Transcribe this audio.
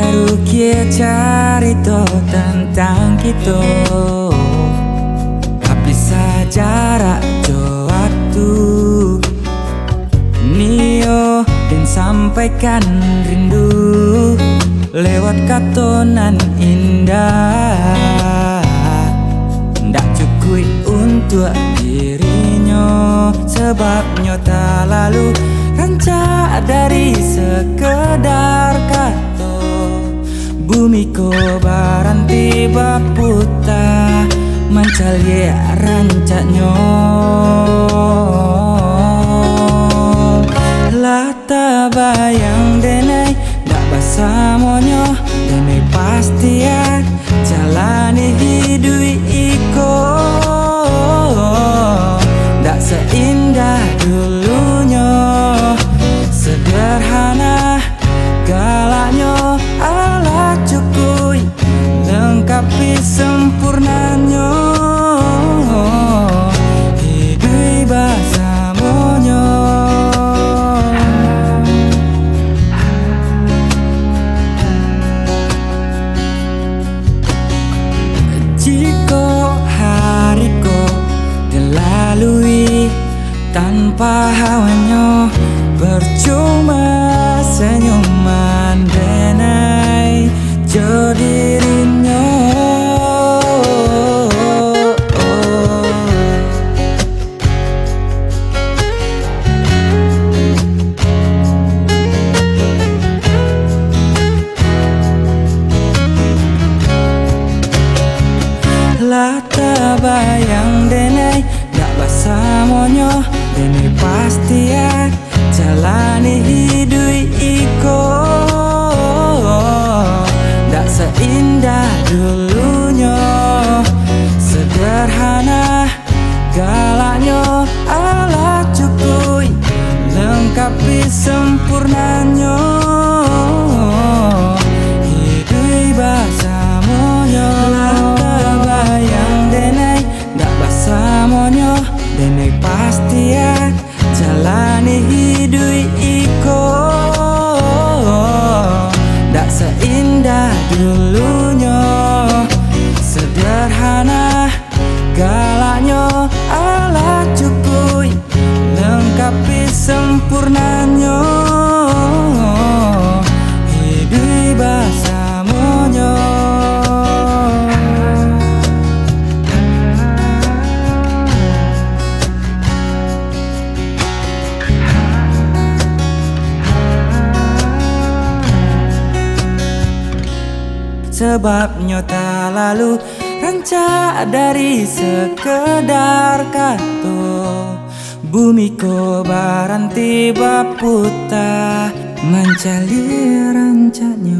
Rukia carito tentang kita, tapi jarak jo waktu Nio dan sampaikan rindu lewat katonan indah. Ndak cukup untuk dirinya, sebabnya tak lalu rancak dari sekedar kata. Bumi ko baranti baputa mencari rancaknya. Lata bayang denai ndak basa monyo, denai pasti ya jalani hidup iko. Ndak seindah dulunya, sederhana galaknya, ala cukup lengkapi sempurnanya. Hidup bersamanya. Jika hariku dilalui tanpa hawanya, percuma senyuman denai jo dirinya. Lata bayang denai ndak basa monyo, denai pasti ya jalani hidup iko. Ndak seindah dulunya, sederhana galaknya, ala cukup lengkapi sempurnanya. Hidup bersamanya. Lata bayang denai ndak basa monyo, denai pasti ya jalani hidup iko. Ndak seindah dulunya, sederhana galaknya, ala cukup lengkapi sempurnanya. Hidup bersamanya. Sebabnya tak lalu rancak dari sekedar kata. Bumi ko baranti baputa mencari rancaknya.